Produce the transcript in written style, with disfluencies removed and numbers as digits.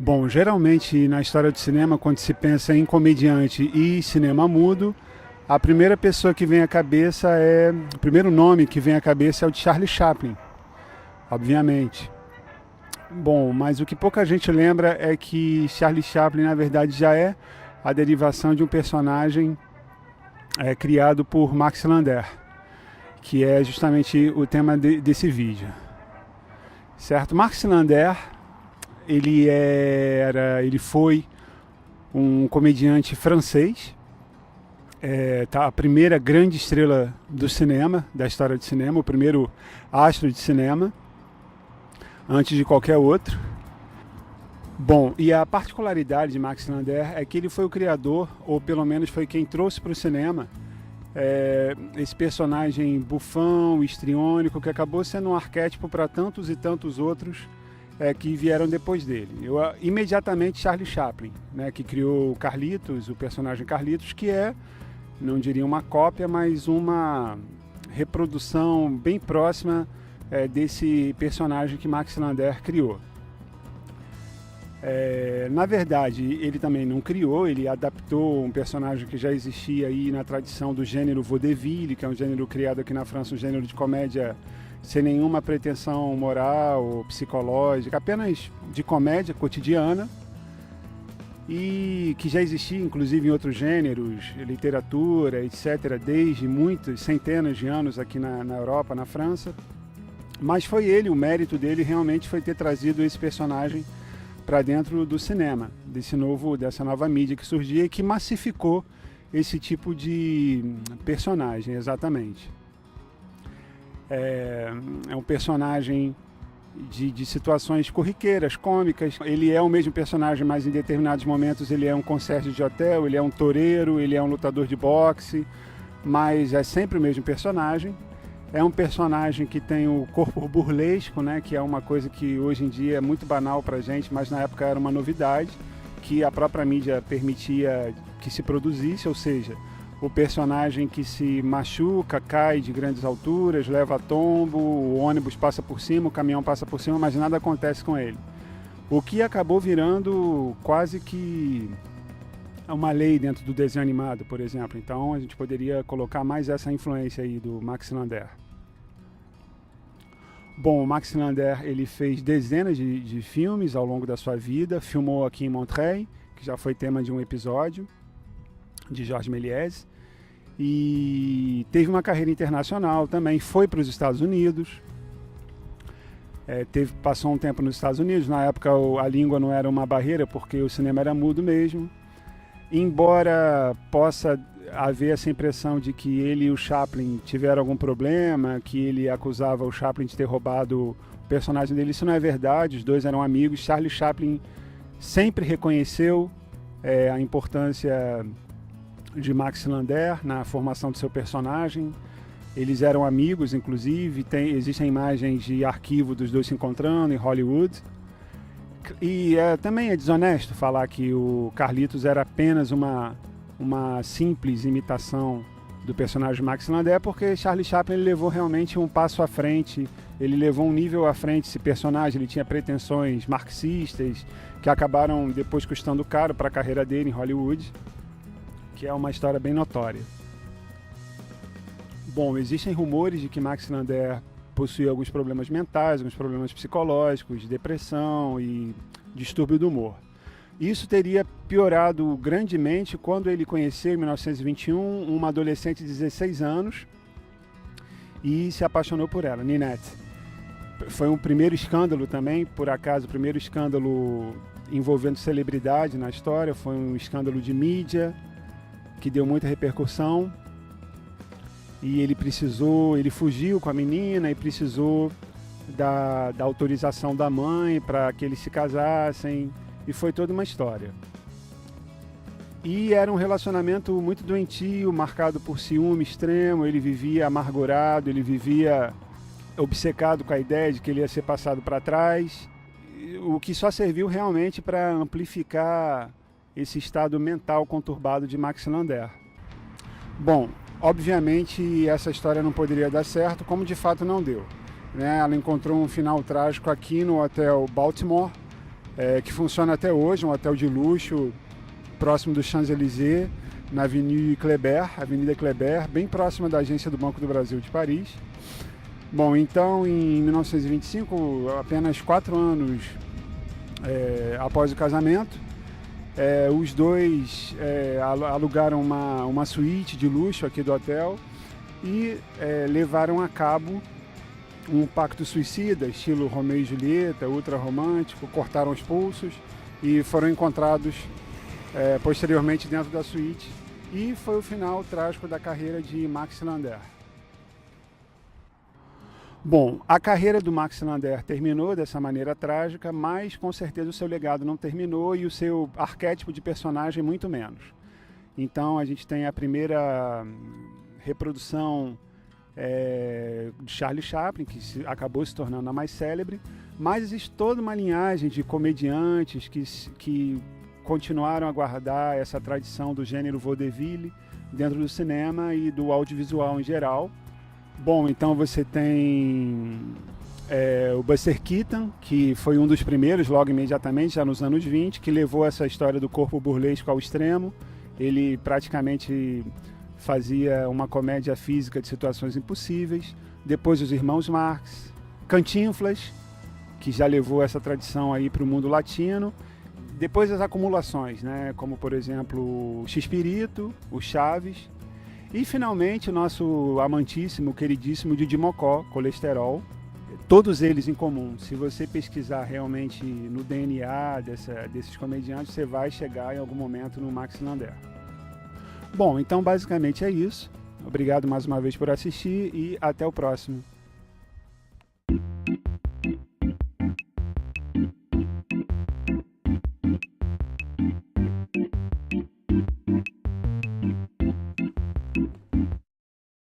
Bom, geralmente na história do cinema, quando se pensa em comediante e cinema mudo, a primeira pessoa que vem à cabeça o primeiro nome que vem à cabeça é o de Charlie Chaplin, obviamente. Bom, mas o que pouca gente lembra é que Charlie Chaplin, na verdade, já é a derivação de um personagem criado por Max Lander, que é justamente o tema desse vídeo. Certo? Max Lander, ele foi um comediante francês, a primeira grande estrela do cinema, da história do cinema, o primeiro astro de cinema, antes de qualquer outro. Bom, e a particularidade de Max Lander é que ele foi o criador, ou pelo menos foi quem trouxe para o cinema, esse personagem bufão, histriônico, que acabou sendo um arquétipo para tantos e tantos outros que vieram depois dele. Imediatamente Charlie Chaplin, né, que criou o Carlitos, o personagem Carlitos, que não diria uma cópia, mas uma reprodução bem próxima desse personagem que Max Lander criou. Na verdade, ele também não criou, ele adaptou um personagem que já existia aí na tradição do gênero vaudeville, que é um gênero criado aqui na França, um gênero de comédia sem nenhuma pretensão moral ou psicológica, apenas de comédia cotidiana, e que já existia inclusive em outros gêneros, literatura, etc., desde muitas centenas de anos aqui na Europa, na França. Mas foi o mérito dele realmente foi ter trazido esse personagem para dentro do cinema, dessa nova mídia que surgia e que massificou esse tipo de personagem, exatamente. É um personagem de situações corriqueiras, cômicas. Ele é o mesmo personagem, mas em determinados momentos ele é um concierge de hotel, ele é um toureiro, ele é um lutador de boxe, mas é sempre o mesmo personagem. É um personagem que tem o corpo burlesco, né, que é uma coisa que hoje em dia é muito banal pra gente, mas na época era uma novidade, que a própria mídia permitia que se produzisse, ou seja, o personagem que se machuca, cai de grandes alturas, leva tombo, o ônibus passa por cima, o caminhão passa por cima, mas nada acontece com ele. O que acabou virando quase que uma lei dentro do desenho animado, por exemplo. Então a gente poderia colocar mais essa influência aí do Max Lander. Bom, o Max Lander ele fez dezenas de filmes ao longo da sua vida, filmou aqui em Montreuil, que já foi tema de um episódio, de Georges Méliès, e teve uma carreira internacional também, foi para os Estados Unidos, passou um tempo nos Estados Unidos, na época a língua não era uma barreira, porque o cinema era mudo mesmo, embora possa haver essa impressão de que ele e o Chaplin tiveram algum problema, que ele acusava o Chaplin de ter roubado o personagem dele, isso não é verdade, os dois eram amigos. Charlie Chaplin sempre reconheceu a importância de Max Lander na formação do seu personagem. Eles eram amigos, inclusive, existem imagens de arquivo dos dois se encontrando em Hollywood. E também é desonesto falar que o Carlitos era apenas uma simples imitação do personagem Max Lander, porque Charlie Chaplin ele levou realmente um passo à frente, ele levou um nível à frente esse personagem, ele tinha pretensões marxistas que acabaram depois custando caro para a carreira dele em Hollywood, que é uma história bem notória. Bom, existem rumores de que Max Lander possuía alguns problemas mentais, alguns problemas psicológicos, depressão e distúrbio do humor. Isso teria piorado grandemente quando ele conheceu, em 1921, uma adolescente de 16 anos e se apaixonou por ela, Ninette. Foi um primeiro escândalo também, por acaso, o primeiro escândalo envolvendo celebridade na história, foi um escândalo de mídia que deu muita repercussão. E ele fugiu com a menina e precisou da autorização da mãe para que eles se casassem, e foi toda uma história. E era um relacionamento muito doentio, marcado por ciúme extremo, ele vivia amargurado, ele vivia obcecado com a ideia de que ele ia ser passado para trás, o que só serviu realmente para amplificar esse estado mental conturbado de Max Lander. Bom, obviamente essa história não poderia dar certo, como de fato não deu, né? Ela encontrou um final trágico aqui no Hotel Baltimore, que funciona até hoje, um hotel de luxo próximo do Champs-Élysées, na Avenida Kléber, bem próxima da agência do Banco do Brasil de Paris. Bom, então em 1925, apenas 4 anos após o casamento, os dois alugaram uma suíte de luxo aqui do hotel e levaram a cabo um pacto suicida, estilo Romeu e Julieta, ultra romântico, cortaram os pulsos e foram encontrados posteriormente dentro da suíte, e foi o final trágico da carreira de Max Lander. Bom, a carreira do Max Lander terminou dessa maneira trágica, mas com certeza o seu legado não terminou e o seu arquétipo de personagem muito menos. Então a gente tem a primeira reprodução de Charlie Chaplin, que acabou se tornando a mais célebre, mas existe toda uma linhagem de comediantes que continuaram a guardar essa tradição do gênero vaudeville dentro do cinema e do audiovisual em geral. Bom, então você tem o Buster Keaton, que foi um dos primeiros, logo imediatamente, já nos anos 20, que levou essa história do corpo burlesco ao extremo. Ele praticamente fazia uma comédia física de situações impossíveis. Depois os irmãos Marx, Cantinflas, que já levou essa tradição aí para o mundo latino. Depois as acumulações, né? Como por exemplo o X-Pirito, o Chaves. E finalmente o nosso amantíssimo, queridíssimo Didi Mocó, Colesterol. Todos eles em comum. Se você pesquisar realmente no DNA desses comediantes, você vai chegar em algum momento no Max Lander. Bom, então basicamente é isso. Obrigado mais uma vez por assistir e até o próximo.